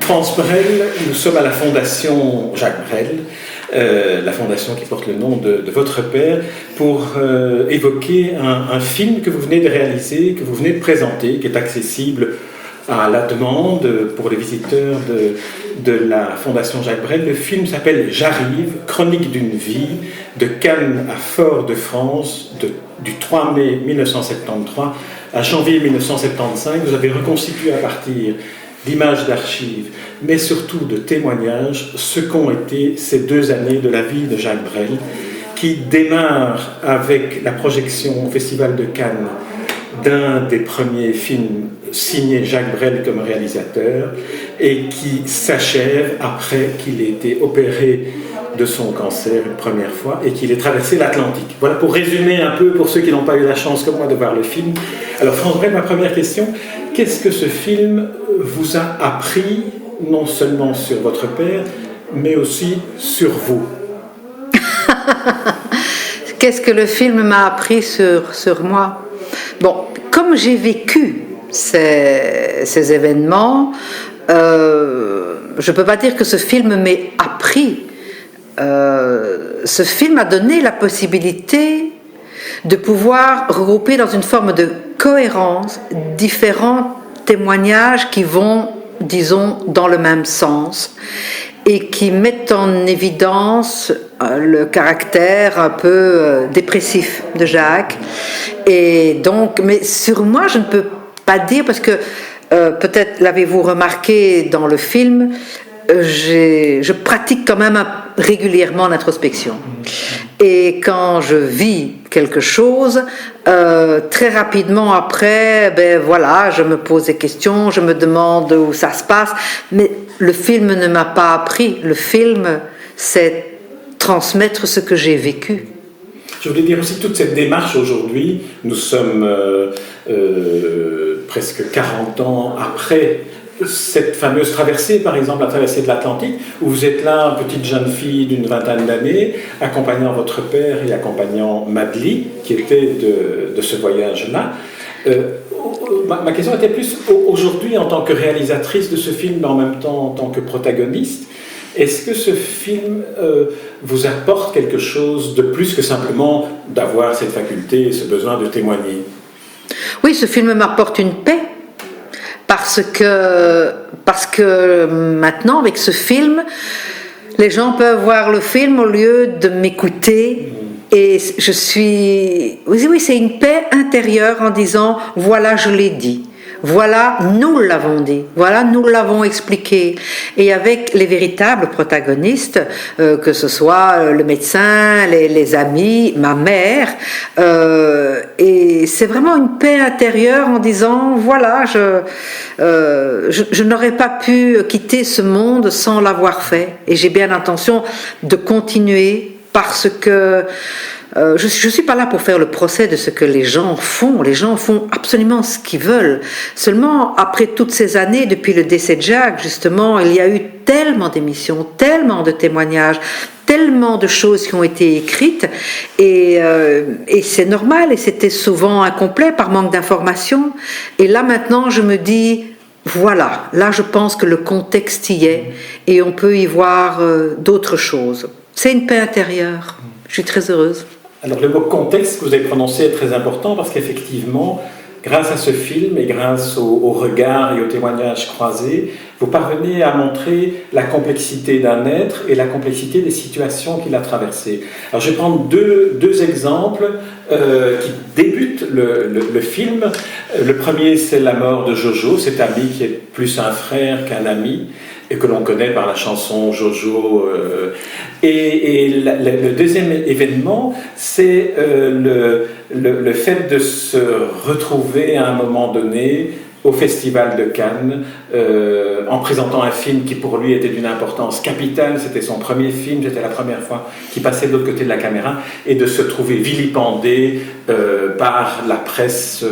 France Brel, nous sommes à la Fondation Jacques Brel, la fondation qui porte le nom de votre père, pour évoquer un film que vous venez de réaliser, que vous venez de présenter, qui est accessible à la demande pour les visiteurs de la Fondation Jacques Brel. Le film s'appelle J'arrive, chronique d'une vie, de Cannes à Fort-de-France, du 3 mai 1973 à janvier 1975. Vous avez reconstitué à partir d'images d'archives, mais surtout de témoignages, ce qu'ont été ces 2 années de la vie de Jacques Brel, qui démarre avec la projection au Festival de Cannes d'un des premiers films signé Jacques Brel comme réalisateur et qui s'achève après qu'il ait été opéré de son cancer une première fois et qu'il ait traversé l'Atlantique. Voilà pour résumer un peu pour ceux qui n'ont pas eu la chance comme moi de voir le film. Alors France Brel, ma première question, qu'est-ce que ce film vous a appris non seulement sur votre père mais aussi sur vous? Qu'est-ce que le film m'a appris sur moi? Bon, comme j'ai vécu ces événements, je ne peux pas dire que ce film m'ait appris. Ce film a donné la possibilité de pouvoir regrouper dans une forme de cohérence différents témoignages qui vont, disons, dans le même sens et qui mettent en évidence le caractère un peu dépressif de Jacques. Et donc, mais sur moi, je ne peux pas dire, parce que peut-être l'avez-vous remarqué dans le film, je pratique quand même régulièrement l'introspection. Et quand je vis quelque chose, très rapidement après, ben voilà, je me pose des questions, je me demande où ça se passe, mais le film ne m'a pas appris. Le film, c'est transmettre ce que j'ai vécu. Je voulais dire aussi toute cette démarche aujourd'hui, nous sommes presque 40 ans après cette fameuse traversée, par exemple la traversée de l'Atlantique, où vous êtes là, petite jeune fille d'une vingtaine d'années, accompagnant votre père et accompagnant Madly, qui était de ce voyage-là. Ma question était plus aujourd'hui en tant que réalisatrice de ce film, mais en même temps en tant que protagoniste. Est-ce que ce film vous apporte quelque chose de plus que simplement d'avoir cette faculté et ce besoin de témoigner? Oui, ce film m'apporte une paix. Parce que maintenant, avec ce film, les gens peuvent voir le film au lieu de m'écouter. Et je suis... Oui, c'est une paix intérieure en disant, voilà, je l'ai dit. Voilà, nous l'avons dit. Voilà, nous l'avons expliqué. Et avec les véritables protagonistes, que ce soit le médecin, les amis, ma mère, et c'est vraiment une paix intérieure en disant, voilà, je n'aurais pas pu quitter ce monde sans l'avoir fait. Et j'ai bien l'intention de continuer parce que je ne suis pas là pour faire le procès de ce que les gens font. Les gens font absolument ce qu'ils veulent. Seulement, après toutes ces années, depuis le décès de Jacques, justement, il y a eu tellement d'émissions, tellement de témoignages, tellement de choses qui ont été écrites. Et c'est normal, et c'était souvent incomplet par manque d'informations. Et là, maintenant, je me dis... Voilà, là je pense que le contexte y est et on peut y voir d'autres choses. C'est une paix intérieure. Je suis très heureuse. Alors le mot contexte que vous avez prononcé est très important parce qu'effectivement, grâce à ce film et grâce au regard et aux témoignages croisés, vous parvenez à montrer la complexité d'un être et la complexité des situations qu'il a traversées. Alors je vais prendre deux exemples qui débutent le film. Le premier, c'est la mort de Jojo, cet ami qui est plus un frère qu'un ami et que l'on connaît par la chanson Jojo. Le deuxième événement, c'est le fait de se retrouver à un moment donné au Festival de Cannes, en présentant un film qui pour lui était d'une importance capitale. C'était son premier film, c'était la première fois qu'il passait de l'autre côté de la caméra, et de se trouver vilipendé par la presse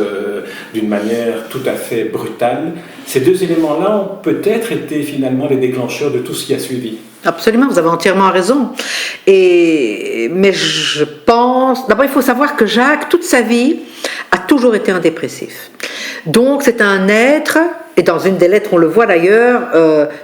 d'une manière tout à fait brutale. Ces deux éléments-là ont peut-être été finalement les déclencheurs de tout ce qui a suivi. Absolument, vous avez entièrement raison. Mais je pense... D'abord, il faut savoir que Jacques, toute sa vie, a toujours été un dépressif. Donc c'est un être, et dans une des lettres on le voit d'ailleurs,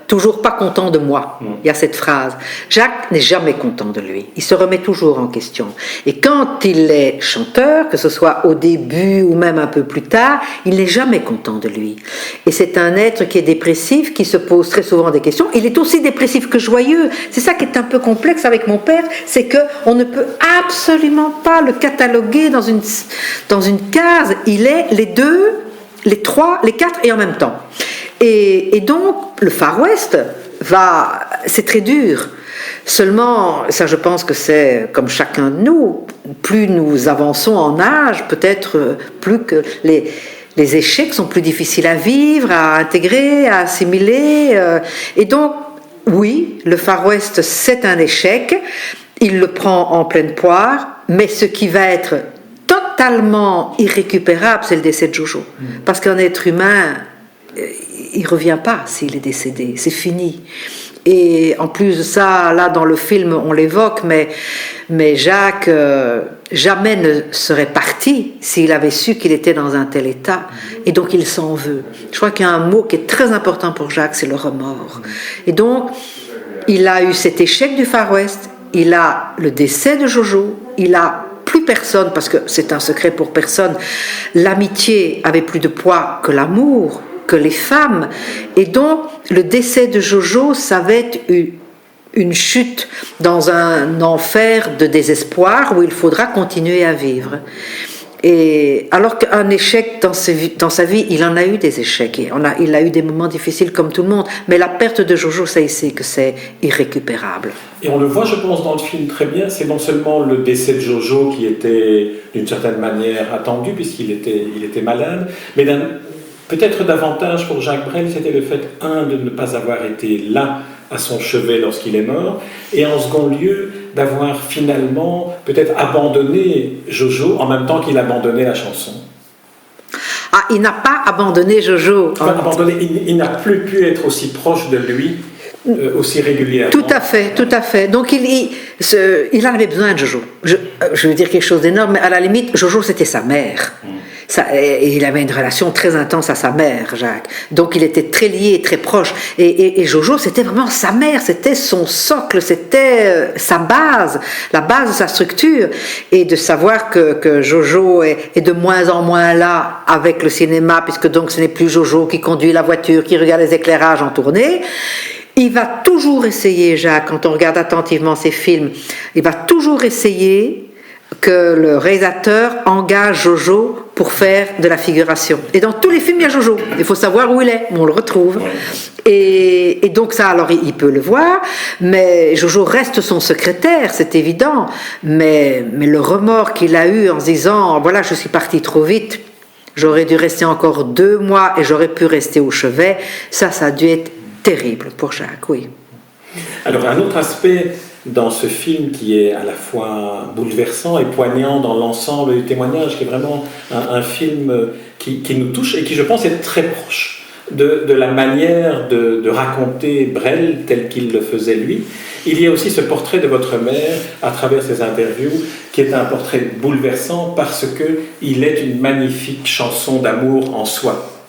toujours pas content de moi. Il y a cette phrase. Jacques n'est jamais content de lui, il se remet toujours en question. Et quand il est chanteur, que ce soit au début ou même un peu plus tard, il n'est jamais content de lui. Et c'est un être qui est dépressif, qui se pose très souvent des questions. Il est aussi dépressif que joyeux. C'est ça qui est un peu complexe avec mon père, c'est qu'on ne peut absolument pas le cataloguer dans une case. Il est les deux, les trois, les quatre et en même temps. Et donc, le Far West, c'est très dur. Seulement, ça je pense que c'est comme chacun de nous, plus nous avançons en âge, peut-être plus que les échecs sont plus difficiles à vivre, à intégrer, à assimiler. Et donc, oui, le Far West, c'est un échec. Il le prend en pleine poire, mais ce qui va être totalement irrécupérable, c'est le décès de Jojo. Parce qu'un être humain, il ne revient pas s'il est décédé, c'est fini. Et en plus de ça, là dans le film on l'évoque, mais Jacques jamais ne serait parti s'il avait su qu'il était dans un tel état, et donc il s'en veut. Je crois qu'il y a un mot qui est très important pour Jacques, c'est le remords. Et donc il a eu cet échec du Far West, il a le décès de Jojo, il a plus personne, parce que c'est un secret pour personne, l'amitié avait plus de poids que l'amour, que les femmes, et donc le décès de Jojo, ça va être une chute dans un enfer de désespoir où il faudra continuer à vivre. Et alors qu'un échec dans sa vie, il en a eu des échecs, il a eu des moments difficiles comme tout le monde, mais la perte de Jojo, ça il sait que c'est irrécupérable. Et on le voit, je pense, dans le film très bien, c'est non seulement le décès de Jojo qui était d'une certaine manière attendu puisqu'il était malade, mais peut-être davantage pour Jacques Brel, c'était le fait, de ne pas avoir été là à son chevet lorsqu'il est mort, et en second lieu, d'avoir finalement peut-être abandonné Jojo en même temps qu'il abandonnait la chanson. Ah, il n'a pas abandonné Jojo. Il n'a plus pu être aussi proche de lui, aussi régulièrement. Tout à fait. Donc il en avait besoin de Jojo. Je veux dire quelque chose d'énorme, mais à la limite, Jojo c'était sa mère. Et il avait une relation très intense à sa mère, Jacques. Donc il était très lié, très proche. Et Jojo, c'était vraiment sa mère, c'était son socle, c'était sa base, la base de sa structure. Et de savoir que Jojo est de moins en moins là avec le cinéma, puisque donc ce n'est plus Jojo qui conduit la voiture, qui regarde les éclairages en tournée. Il va toujours essayer, Jacques, quand on regarde attentivement ses films, il va toujours essayer que le réalisateur engage Jojo pour faire de la figuration. Et dans tous les films, il y a Jojo. Il faut savoir où il est, on le retrouve. Et donc ça, alors il peut le voir, mais Jojo reste son secrétaire, c'est évident. Mais le remords qu'il a eu en se disant, voilà, je suis parti trop vite, j'aurais dû rester encore 2 mois et j'aurais pu rester au chevet, ça a dû être terrible pour Jacques, oui. Alors un autre aspect dans ce film qui est à la fois bouleversant et poignant dans l'ensemble du témoignage, qui est vraiment un film qui nous touche et qui, je pense, est très proche de la manière de raconter Brel tel qu'il le faisait lui. Il y a aussi ce portrait de votre mère à travers ses interviews qui est un portrait bouleversant parce qu'il est une magnifique chanson d'amour en soi.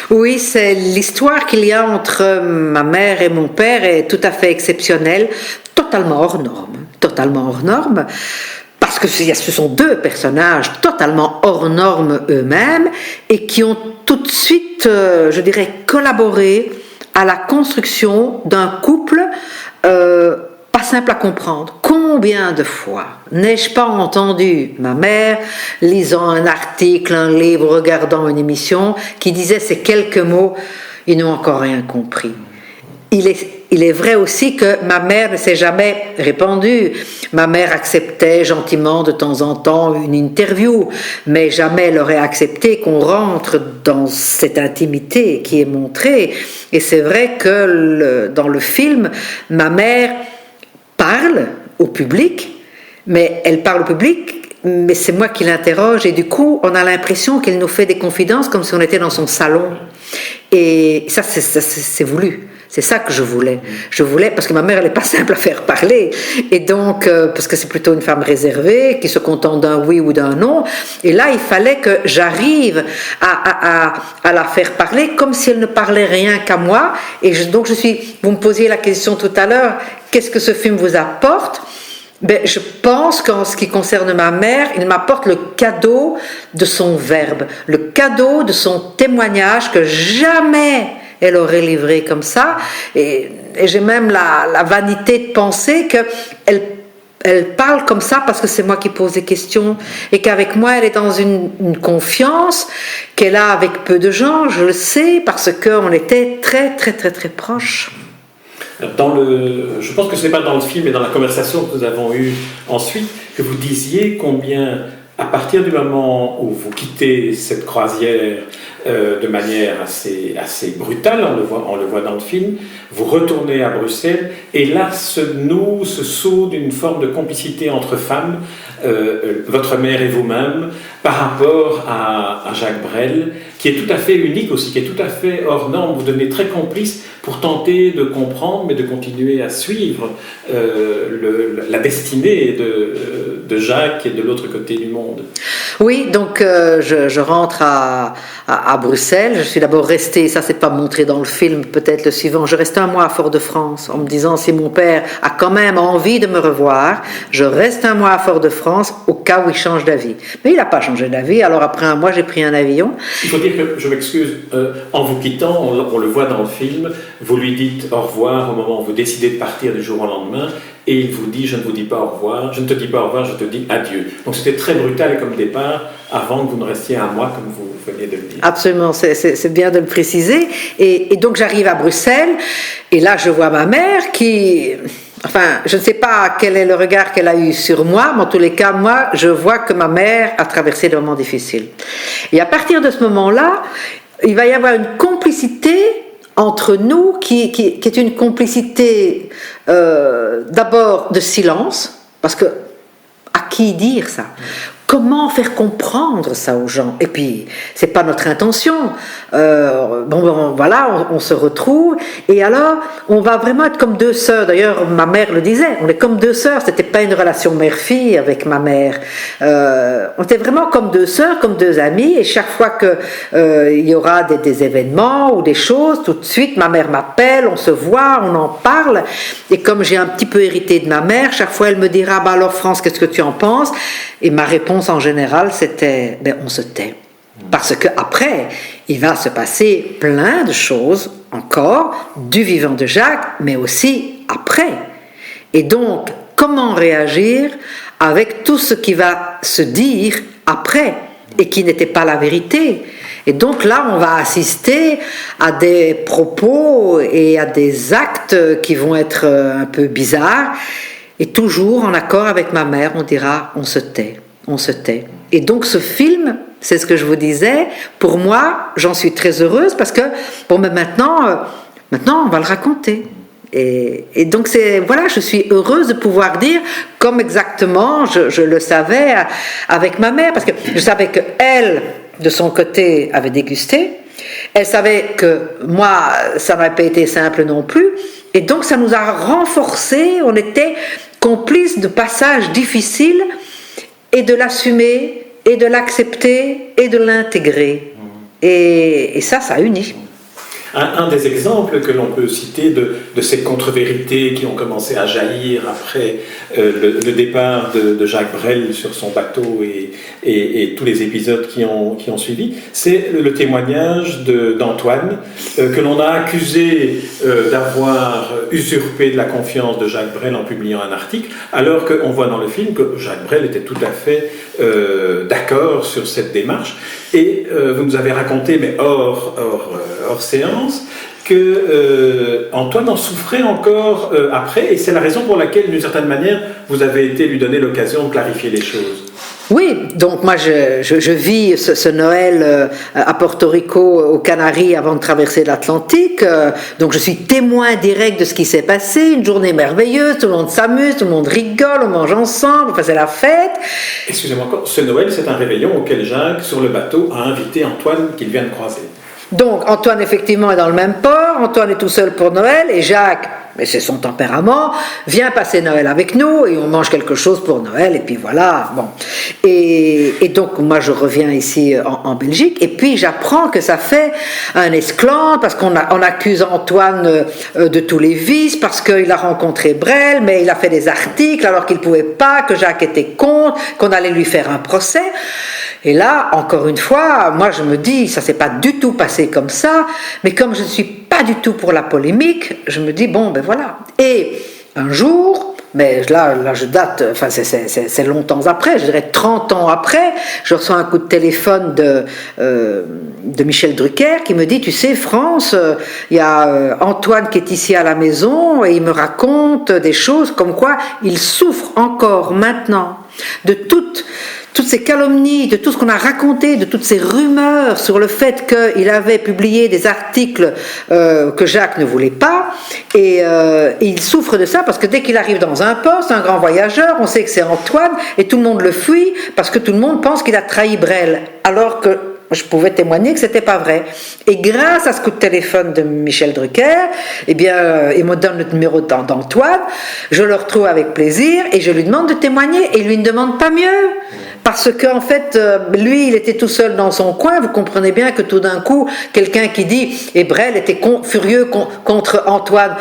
Oui, c'est l'histoire qu'il y a entre ma mère et mon père est tout à fait exceptionnelle, totalement hors norme, parce que ce sont 2 personnages totalement hors normes eux-mêmes et qui ont tout de suite, je dirais, collaboré à la construction d'un couple pas simple à comprendre. Combien de fois n'ai-je pas entendu ma mère lisant un article, un livre, regardant une émission qui disait ces quelques mots, ils n'ont encore rien compris. Il est vrai aussi que ma mère ne s'est jamais répandue. Ma mère acceptait gentiment de temps en temps une interview, mais jamais elle aurait accepté qu'on rentre dans cette intimité qui est montrée. Et c'est vrai que dans le film, ma mère parle au public, mais elle parle au public, mais c'est moi qui l'interroge, et du coup, on a l'impression qu'elle nous fait des confidences comme si on était dans son salon. Et ça, c'est voulu. C'est ça que je voulais. Je voulais, parce que ma mère, elle n'est pas simple à faire parler. Et donc, parce que c'est plutôt une femme réservée, qui se contente d'un oui ou d'un non. Et là, il fallait que j'arrive à la faire parler comme si elle ne parlait rien qu'à moi. Et donc, vous me posiez la question tout à l'heure, qu'est-ce que ce film vous apporte ? Ben, je pense qu'en ce qui concerne ma mère, il m'apporte le cadeau de son verbe, le cadeau de son témoignage que jamais elle aurait livré comme ça. Et j'ai même la vanité de penser qu'elle parle comme ça parce que c'est moi qui pose des questions et qu'avec moi elle est dans une confiance qu'elle a avec peu de gens, je le sais, parce qu'on était très très très très proches. Je pense que ce n'est pas dans le film, mais dans la conversation que nous avons eue ensuite, que vous disiez combien, à partir du moment où vous quittez cette croisière de manière assez brutale, on le voit dans le film, vous retournez à Bruxelles, et là se noue, se soude une forme de complicité entre femmes, votre mère et vous-même, par rapport à Jacques Brel, qui est tout à fait unique aussi, qui est tout à fait hors norme. Vous devenez très complice pour tenter de comprendre, mais de continuer à suivre la destinée de Jacques et de l'autre côté du monde. Oui, donc je rentre à Bruxelles. Je suis d'abord restée, ça c'est pas montré dans le film, peut-être le suivant, je reste un mois à Fort-de-France en me disant si mon père a quand même envie de me revoir, je reste un mois à Fort-de-France au cas où il change d'avis. Mais il n'a pas changé d'avis, alors après un mois j'ai pris un avion. Il faut dire que, je m'excuse, en vous quittant, on le voit dans le film, vous lui dites au revoir au moment où vous décidez de partir du jour au lendemain, et il vous dit je ne vous dis pas au revoir, je ne te dis pas au revoir, je te dis adieu. Donc c'était très brutal comme départ, avant que vous ne restiez un mois comme vous veniez de le dire. Absolument, c'est bien de le préciser. Et donc j'arrive à Bruxelles, et là je vois ma mère qui... Enfin, je ne sais pas quel est le regard qu'elle a eu sur moi, mais en tous les cas, moi, je vois que ma mère a traversé des moments difficiles. Et à partir de ce moment-là, il va y avoir une complicité entre nous qui est une complicité d'abord de silence, parce que à qui dire ça ? Comment faire comprendre ça aux gens ? Et puis, c'est pas notre intention. Voilà, on se retrouve. Et alors, on va vraiment être comme deux sœurs. D'ailleurs, ma mère le disait, on est comme deux sœurs. C'était pas une relation mère-fille avec ma mère. On était vraiment comme deux sœurs, comme deux amies. Et chaque fois que il y aura des événements ou des choses, tout de suite, ma mère m'appelle, on se voit, on en parle. Et comme j'ai un petit peu hérité de ma mère, chaque fois, elle me dira, bah alors France, qu'est-ce que tu en penses ? Et ma réponse en général, c'était on se tait. Parce qu'après, il va se passer plein de choses encore, du vivant de Jacques, mais aussi après. Et donc, comment réagir avec tout ce qui va se dire après et qui n'était pas la vérité ? Et donc là, on va assister à des propos et à des actes qui vont être un peu bizarres. Et toujours en accord avec ma mère, on dira on se tait, on se tait. Et donc ce film, c'est ce que je vous disais, pour moi, j'en suis très heureuse parce que mais maintenant on va le raconter. Et donc voilà, je suis heureuse de pouvoir dire comme exactement je le savais avec ma mère, parce que je savais qu'elle, de son côté, avait dégusté. Elle savait que moi, ça n'avait pas été simple non plus. Et donc ça nous a renforcés, on était complices de passages difficiles et de l'assumer et de l'accepter et de l'intégrer. Et ça unit. Un des exemples que l'on peut citer de ces contre-vérités qui ont commencé à jaillir après le départ de Jacques Brel sur son bateau et tous les épisodes qui ont suivi, c'est le témoignage d'Antoine, que l'on a accusé d'avoir usurpé de la confiance de Jacques Brel en publiant un article, alors qu'on voit dans le film que Jacques Brel était tout à fait d'accord sur cette démarche. Et vous nous avez raconté, mais hors séance, que Antoine en souffrait encore après, et c'est la raison pour laquelle, d'une certaine manière, vous avez été lui donner l'occasion de clarifier les choses. Oui, donc moi je vis ce Noël à Porto Rico, aux Canaries, avant de traverser l'Atlantique, donc je suis témoin direct de ce qui s'est passé, une journée merveilleuse, tout le monde s'amuse, tout le monde rigole, on mange ensemble, enfin c'est la fête. Excusez-moi encore, ce Noël c'est un réveillon auquel Jacques, sur le bateau, a invité Antoine qu'il vient de croiser. Donc Antoine effectivement est dans le même port, Antoine est tout seul pour Noël et Jacques, mais c'est son tempérament, vient passer Noël avec nous et on mange quelque chose pour Noël et puis voilà. Bon. Et donc moi je reviens ici en Belgique et puis j'apprends que ça fait un esclandre parce qu'on accuse Antoine de tous les vices parce qu'il a rencontré Brel mais il a fait des articles alors qu'il ne pouvait pas, que Jacques était contre, qu'on allait lui faire un procès. Et là, encore une fois, moi je me dis, ça s'est pas du tout passé comme ça, mais comme je ne suis pas du tout pour la polémique, je me dis, bon, ben voilà. Et un jour, mais là je date, enfin c'est longtemps après, je dirais 30 ans après, je reçois un coup de téléphone de Michel Drucker qui me dit, tu sais France, il y a Antoine qui est ici à la maison et il me raconte des choses comme quoi il souffre encore maintenant de toutes ces calomnies, de tout ce qu'on a raconté, de toutes ces rumeurs sur le fait qu'il avait publié des articles que Jacques ne voulait pas, et il souffre de ça parce que dès qu'il arrive dans un poste, un grand voyageur, on sait que c'est Antoine, et tout le monde le fuit parce que tout le monde pense qu'il a trahi Brel, alors que je pouvais témoigner que c'était pas vrai. Et grâce à ce coup de téléphone de Michel Drucker, eh bien, il me donne le numéro d'Antoine, je le retrouve avec plaisir et je lui demande de témoigner et il lui ne demande pas mieux. Parce qu'en fait, lui, il était tout seul dans son coin. Vous comprenez bien que tout d'un coup, quelqu'un qui dit « Et Brel était furieux contre Antoine »,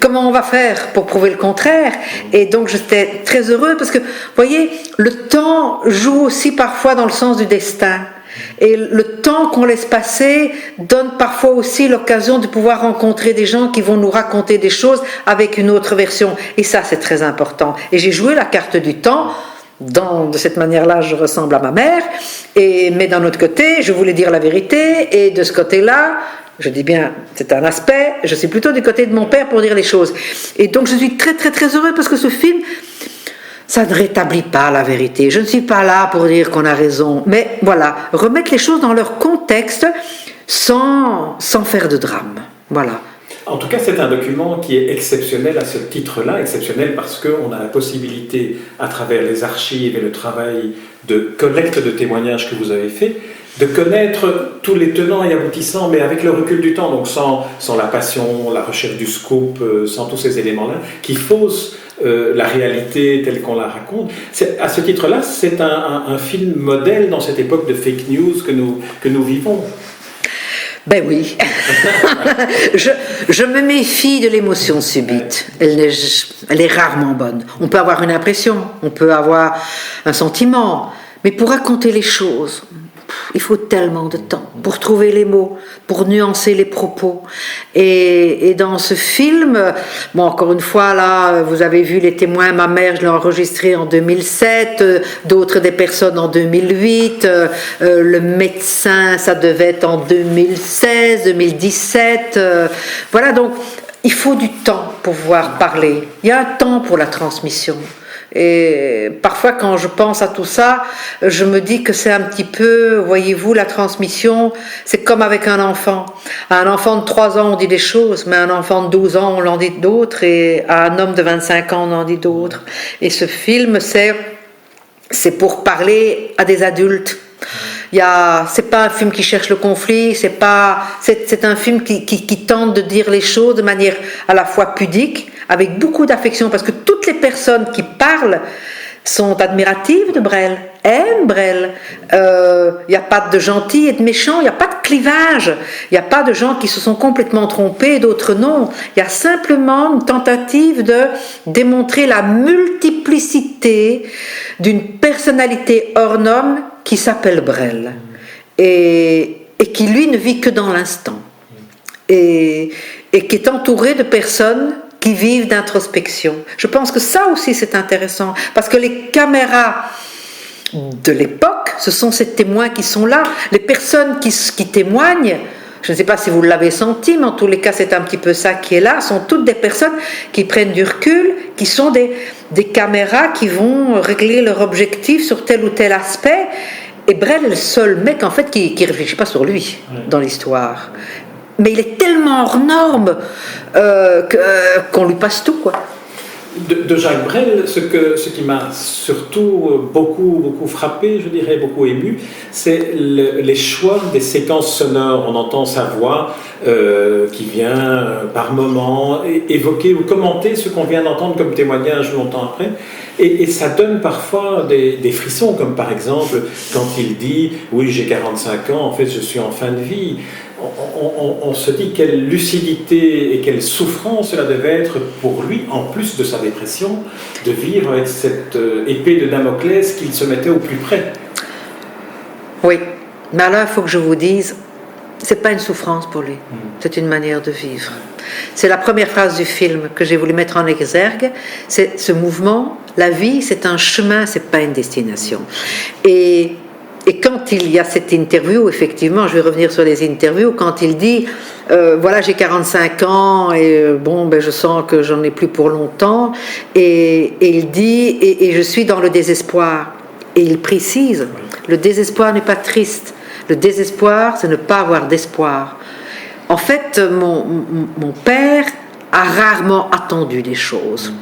comment on va faire pour prouver le contraire? Et donc j'étais très heureux parce que, vous voyez, le temps joue aussi parfois dans le sens du destin. Et le temps qu'on laisse passer donne parfois aussi l'occasion de pouvoir rencontrer des gens qui vont nous raconter des choses avec une autre version. Et ça, c'est très important. Et j'ai joué la carte du temps. De cette manière-là, je ressemble à ma mère. Mais d'un autre côté, je voulais dire la vérité. Et de ce côté-là, je dis bien, c'est un aspect, je suis plutôt du côté de mon père pour dire les choses. Et donc, je suis très, très, très heureux parce que ce film, ça ne rétablit pas la vérité. Je ne suis pas là pour dire qu'on a raison. Mais voilà, remettre les choses dans leur contexte sans faire de drame. Voilà. En tout cas, c'est un document qui est exceptionnel à ce titre-là, exceptionnel parce qu'on a la possibilité, à travers les archives et le travail de collecte de témoignages que vous avez fait, de connaître tous les tenants et aboutissants, mais avec le recul du temps, donc sans la passion, la recherche du scoop, sans tous ces éléments-là, qui faussent la réalité telle qu'on la raconte. À ce titre-là, c'est un film modèle dans cette époque de fake news que nous vivons. Ben oui, je me méfie de l'émotion subite, elle est rarement bonne. On peut avoir une impression, on peut avoir un sentiment, mais pour raconter les choses, il faut tellement de temps pour trouver les mots, pour nuancer les propos. Et dans ce film, bon, encore une fois, là, vous avez vu les témoins, ma mère, je l'ai enregistré en 2007, d'autres des personnes en 2008, le médecin, ça devait être en 2016, 2017. Voilà, donc il faut du temps pour pouvoir parler. Il y a un temps pour la transmission. Et parfois quand je pense à tout ça, je me dis que c'est un petit peu, voyez-vous, la transmission, c'est comme avec un enfant. À un enfant de 3 ans on dit des choses, mais à un enfant de 12 ans on en dit d'autres, et à un homme de 25 ans on en dit d'autres. Et ce film, c'est pour parler à des adultes. C'est pas un film qui cherche le conflit, c'est un film qui tente de dire les choses de manière à la fois pudique, avec beaucoup d'affection, parce que toutes les personnes qui parlent sont admiratives de Brel, aiment Brel. Il n'y a pas de gentils et de méchants, il n'y a pas de clivage, il n'y a pas de gens qui se sont complètement trompés et d'autres non. Il y a simplement une tentative de démontrer la multiplicité d'une personnalité hors norme qui s'appelle Brel et qui lui ne vit que dans l'instant et qui est entouré de personnes qui vivent d'introspection. Je pense que ça aussi c'est intéressant, parce que les caméras de l'époque, ce sont ces témoins qui sont là, les personnes qui témoignent. Je ne sais pas si vous l'avez senti, mais en tous les cas c'est un petit peu ça qui est là, sont toutes des personnes qui prennent du recul, qui sont des caméras qui vont régler leur objectif sur tel ou tel aspect. Et Brel est le seul mec en fait qui réfléchit pas sur lui dans l'histoire. Mais il est tellement hors norme qu'on lui passe tout, quoi. De Jacques Brel, ce qui m'a surtout beaucoup frappé, je dirais beaucoup ému, c'est les choix des séquences sonores. On entend sa voix qui vient par moments évoquer ou commenter ce qu'on vient d'entendre comme témoignage longtemps après. Et ça donne parfois des frissons, comme par exemple quand il dit « Oui, j'ai 45 ans, en fait je suis en fin de vie ». On se dit quelle lucidité et quelle souffrance cela devait être pour lui, en plus de sa dépression, de vivre avec cette épée de Damoclès qu'il se mettait au plus près. Oui, mais là, il faut que je vous dise, c'est pas une souffrance pour lui, c'est une manière de vivre. C'est la première phrase du film que j'ai voulu mettre en exergue, c'est ce mouvement, la vie, c'est un chemin, c'est pas une destination. Et quand il y a cette interview, effectivement, je vais revenir sur les interviews, quand il dit voilà, j'ai 45 ans et je sens que j'en ai plus pour longtemps, et il dit et je suis dans le désespoir. Et il précise, le désespoir n'est pas triste, le désespoir, c'est ne pas avoir d'espoir. En fait, mon père a rarement attendu des choses.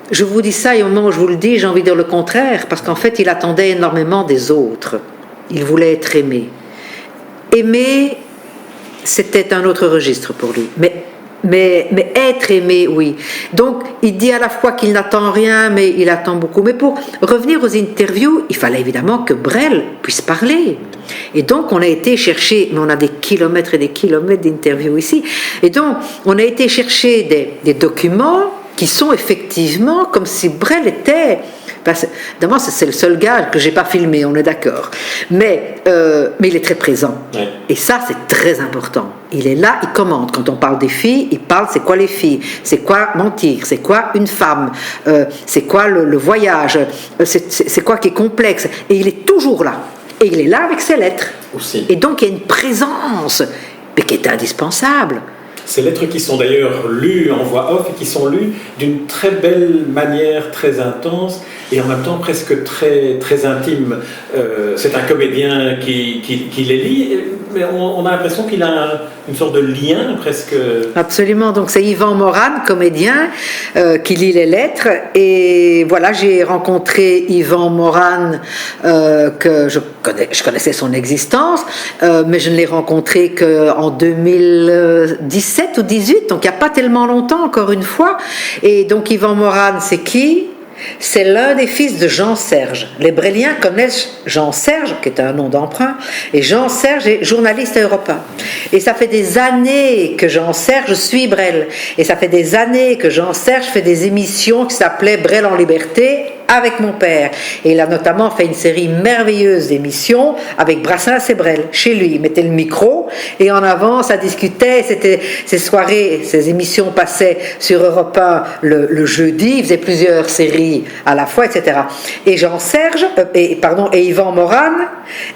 Je vous dis ça et au moment où je vous le dis, j'ai envie de dire le contraire, parce qu'en fait, il attendait énormément des autres. Il voulait être aimé. Aimer, c'était un autre registre pour lui. Mais être aimé, oui. Donc, il dit à la fois qu'il n'attend rien, mais il attend beaucoup. Mais pour revenir aux interviews, il fallait évidemment que Brel puisse parler. Et donc, on a été chercher, mais on a des kilomètres et des kilomètres d'interviews ici. Et donc, on a été chercher des documents qui sont effectivement comme si Brel était... D'abord, c'est le seul gars que j'ai pas filmé, on est d'accord. Mais il est très présent. Ouais. Et ça, c'est très important. Il est là, il commente. Quand on parle des filles, il parle c'est quoi les filles, c'est quoi mentir, c'est quoi une femme, c'est quoi le voyage, c'est quoi qui est complexe. Et il est toujours là. Et il est là avec ses lettres. Aussi. Et donc, il y a une présence, mais qui est indispensable. Ces lettres qui sont d'ailleurs lues en voix off et qui sont lues d'une très belle manière, très intense et en même temps presque très intime. C'est un comédien qui les lit, mais on a l'impression qu'il a une sorte de lien presque... Absolument, donc c'est Yvan Morane, comédien, qui lit les lettres. Et voilà, j'ai rencontré Yvan Morane, que je connaissais son existence, mais je ne l'ai rencontré qu'en 2017 ou 18, donc il n'y a pas tellement longtemps, encore une fois. Et donc Yvan Morane, c'est qui ? C'est l'un des fils de Jean Serge. Les Bréliens connaissent Jean Serge, qui est un nom d'emprunt, et Jean Serge est journaliste à Europe 1. Et ça fait des années que Jean Serge suit Brel. Et ça fait des années que Jean Serge fait des émissions qui s'appelaient Brel en liberté avec mon père. Et il a notamment fait une série merveilleuse d'émissions avec Brassens et Brel. Chez lui, il mettait le micro et en avant, ça discutait. C'était ces soirées, ces émissions passaient sur Europe 1 le jeudi. Il faisait plusieurs séries à la fois, etc. Et Jean Serge, et Yvan Morane,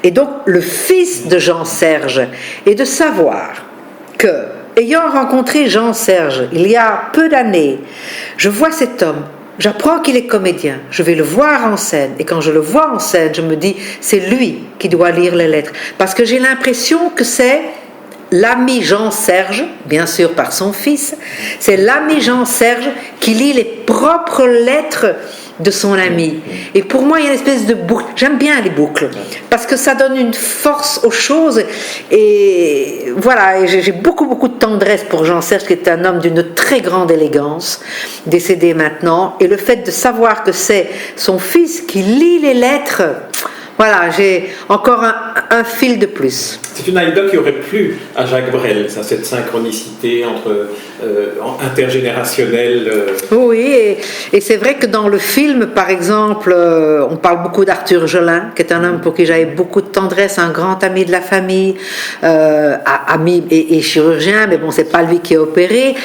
est donc le fils de Jean Serge. Et de savoir que, ayant rencontré Jean Serge il y a peu d'années, je vois cet homme. J'apprends qu'il est comédien, je vais le voir en scène, et quand je le vois en scène, je me dis, c'est lui qui doit lire les lettres, parce que j'ai l'impression que c'est l'ami Jean Serge, bien sûr par son fils, c'est l'ami Jean Serge qui lit les propres lettres de son ami. Et pour moi, il y a une espèce de boucle. J'aime bien les boucles, parce que ça donne une force aux choses. Et voilà, et j'ai beaucoup de tendresse pour Jean Serge, qui est un homme d'une très grande élégance, décédé maintenant. Et le fait de savoir que c'est son fils qui lit les lettres, voilà, j'ai encore un fil de plus. C'est une anecdote qui aurait plu à Jacques Brel, ça, cette synchronicité intergénérationnelle. Oui, et c'est vrai que dans le film, par exemple, on parle beaucoup d'Arthur Gelin, qui est un homme pour qui j'avais beaucoup de tendresse, un grand ami de la famille, ami et chirurgien, mais bon, c'est pas lui qui a opéré.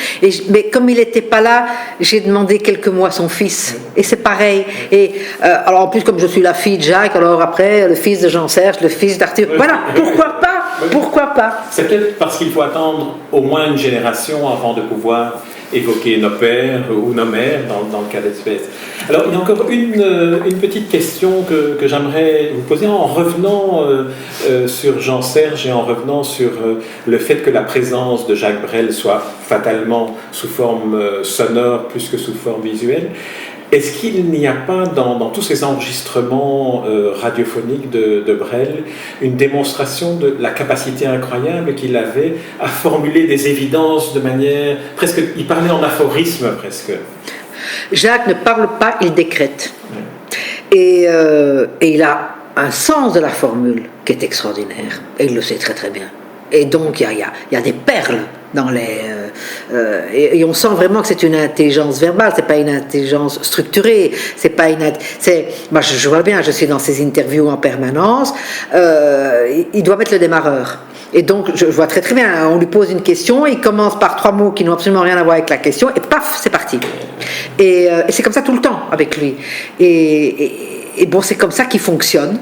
Mais comme il n'était pas là, j'ai demandé quelques mois à son fils, et c'est pareil. Et alors en plus, comme je suis la fille de Jacques, alors après le fils de Jean Serge, le fils d'Arthur, voilà, pourquoi pas ? Pourquoi pas ? C'est peut-être parce qu'il faut attendre au moins une génération avant de pouvoir évoquer nos pères ou nos mères dans le cas d'espèce. Alors, il y a encore une petite question que j'aimerais vous poser en revenant sur Jean-Serge et en revenant sur le fait que la présence de Jacques Brel soit fatalement sous forme sonore plus que sous forme visuelle. Est-ce qu'il n'y a pas dans tous ces enregistrements radiophoniques de Brel une démonstration de la capacité incroyable qu'il avait à formuler des évidences de manière presque... Il parlait en aphorisme presque. Jacques ne parle pas, il décrète. Et il a un sens de la formule qui est extraordinaire. Et il le sait très très bien. Et donc il y a des perles dans les... et on sent vraiment que c'est une intelligence verbale, c'est pas une intelligence structurée, c'est pas une... moi je vois bien, je suis dans ces interviews en permanence, il doit mettre le démarreur. Et donc je vois très très bien, on lui pose une question, il commence par 3 mots qui n'ont absolument rien à voir avec la question, et paf, c'est parti. Et c'est comme ça tout le temps avec lui. Et bon, c'est comme ça qu'il fonctionne.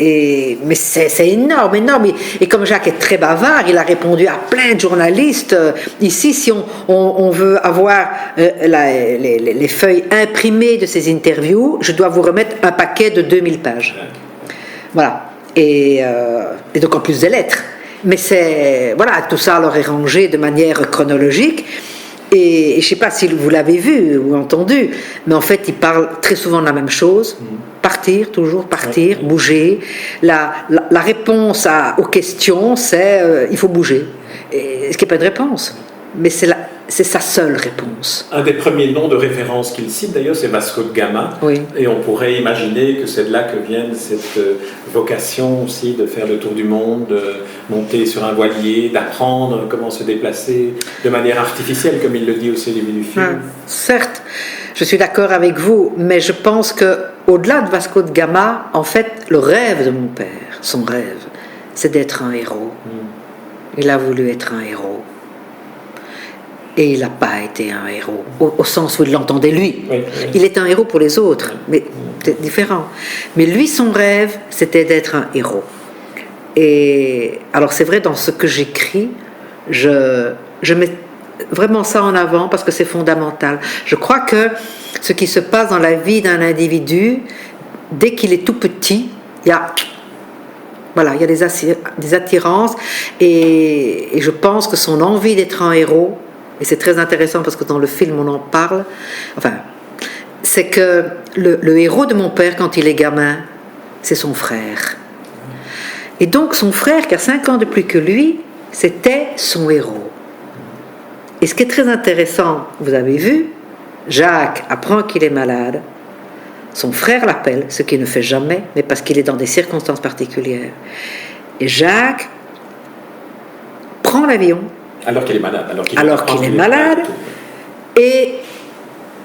Mais c'est énorme, énorme. Et comme Jacques est très bavard, il a répondu à plein de journalistes. Ici, si on veut avoir les feuilles imprimées de ces interviews, je dois vous remettre un paquet de 2000 pages. Voilà. Et donc en plus des lettres. Mais voilà, tout ça alors est rangé de manière chronologique. Et je ne sais pas si vous l'avez vu ou entendu, mais en fait, il parle très souvent de la même chose. Partir, toujours partir, bouger. La réponse aux questions, c'est il faut bouger. Ce qui n'est pas une réponse, mais c'est sa seule réponse. Un des premiers noms de référence qu'il cite d'ailleurs, c'est Vasco de Gama. Oui. Et on pourrait imaginer que c'est de là que vient cette vocation aussi de faire le tour du monde, de monter sur un voilier, d'apprendre comment se déplacer de manière artificielle, comme il le dit au début du film. Certes, je suis d'accord avec vous, mais je pense qu'au-delà de Vasco de Gama, en fait, le rêve de mon père, son rêve, c'est d'être un héros. Il a voulu être un héros. Et il n'a pas été un héros, au sens où il l'entendait lui. Oui. Il est un héros pour les autres, mais c'est différent. Mais lui, son rêve, c'était d'être un héros. Et alors c'est vrai, dans ce que j'écris, je mets vraiment ça en avant parce que c'est fondamental. Je crois que ce qui se passe dans la vie d'un individu, dès qu'il est tout petit, il y a des attirances et je pense que son envie d'être un héros, et c'est très intéressant parce que dans le film on en parle, c'est que le héros de mon père quand il est gamin, c'est son frère. Et donc son frère qui a 5 ans de plus que lui, c'était son héros. Et ce qui est très intéressant, vous avez vu, Jacques apprend qu'il est malade, son frère l'appelle, ce qu'il ne fait jamais, mais parce qu'il est dans des circonstances particulières. Et Jacques prend l'avion, alors qu'il est malade, et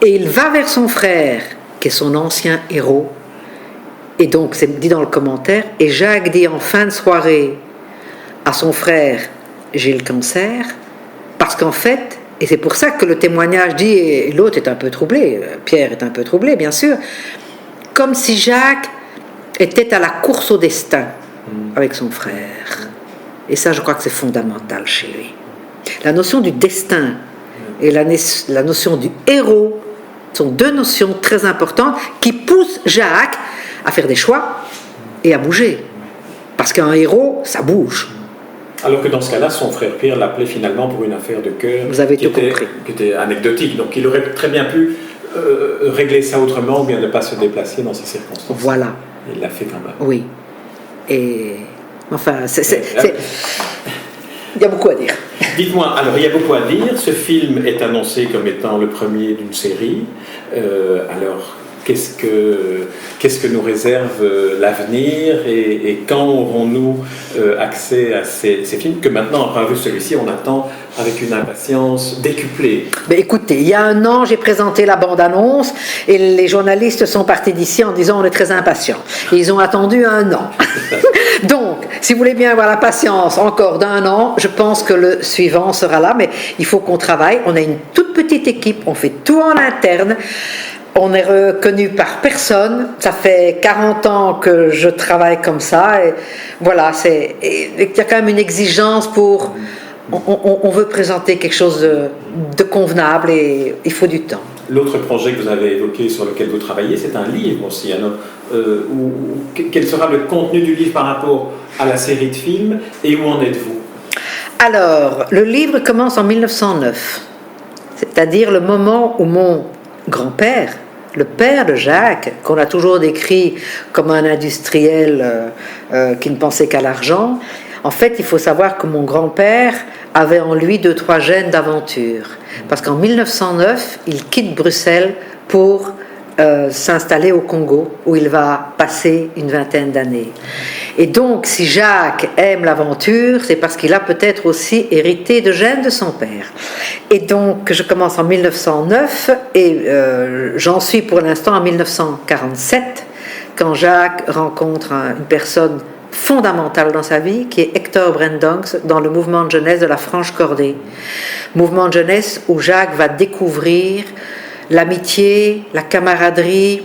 il va vers son frère, qui est son ancien héros. Et donc, c'est dit dans le commentaire, et Jacques dit en fin de soirée à son frère, j'ai le cancer, parce qu'en fait, et c'est pour ça que le témoignage dit, et l'autre est un peu troublé, Pierre est un peu troublé, bien sûr, comme si Jacques était à la course au destin avec son frère. Et ça, je crois que c'est fondamental chez lui. La notion du destin et la notion du héros sont 2 notions très importantes qui poussent Jacques à faire des choix et à bouger. Parce qu'un héros, ça bouge. Alors que dans ce cas-là, son frère Pierre l'appelait finalement pour une affaire de cœur. Vous avez tout compris. Qui était anecdotique. Donc il aurait très bien pu régler ça autrement ou bien ne pas se déplacer dans ces circonstances. Voilà. Il l'a fait quand même. Oui. Et enfin, il y a beaucoup à dire. Dites-moi, alors il y a beaucoup à dire. Ce film est annoncé comme étant le premier d'une série. Alors, qu'est-ce que nous réserve l'avenir et quand aurons-nous accès à ces films que maintenant, après avoir vu celui-ci, on attend avec une impatience décuplée? Ben écoutez, il y a 1 an, j'ai présenté la bande-annonce et les journalistes sont partis d'ici en disant on est très impatients. Et ils ont attendu 1 an. Donc, si vous voulez bien avoir la patience encore d'1 an, je pense que le suivant sera là, mais il faut qu'on travaille. On a une toute petite équipe, on fait tout en interne. On est reconnu par personne. Ça fait 40 ans que je travaille comme ça. Et voilà, il y a quand même une exigence pour on veut présenter quelque chose de convenable et il faut du temps. L'autre projet que vous avez évoqué, sur lequel vous travaillez, c'est un livre aussi. Alors, quel sera le contenu du livre par rapport à la série de films et où en êtes-vous? Alors, le livre commence en 1909, c'est-à-dire le moment où mon grand-père, le père de Jacques, qu'on a toujours décrit comme un industriel qui ne pensait qu'à l'argent, en fait, il faut savoir que mon grand-père avait en lui 2-3 gènes d'aventure. Parce qu'en 1909, il quitte Bruxelles pour s'installer au Congo, où il va passer une vingtaine d'années. Et donc, si Jacques aime l'aventure, c'est parce qu'il a peut-être aussi hérité de gènes de son père. Et donc, je commence en 1909 et j'en suis pour l'instant en 1947, quand Jacques rencontre une personne fondamentale dans sa vie, qui est Hector Brendonx, dans le mouvement de jeunesse de la Franche Cordée. Mouvement de jeunesse où Jacques va découvrir l'amitié, la camaraderie,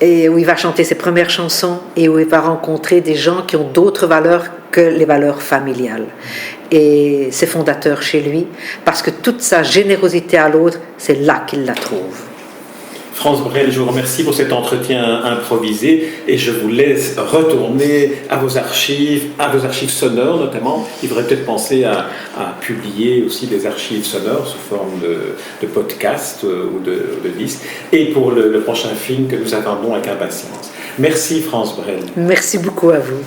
et où il va chanter ses premières chansons, et où il va rencontrer des gens qui ont d'autres valeurs que les valeurs familiales. Et c'est fondateur chez lui, parce que toute sa générosité à l'autre, c'est là qu'il la trouve. France Brel, je vous remercie pour cet entretien improvisé et je vous laisse retourner à vos archives sonores notamment. Il faudrait peut-être penser à publier aussi des archives sonores sous forme de podcast ou de disques. Et pour le prochain film que nous attendons avec impatience. Merci France Brel. Merci beaucoup à vous.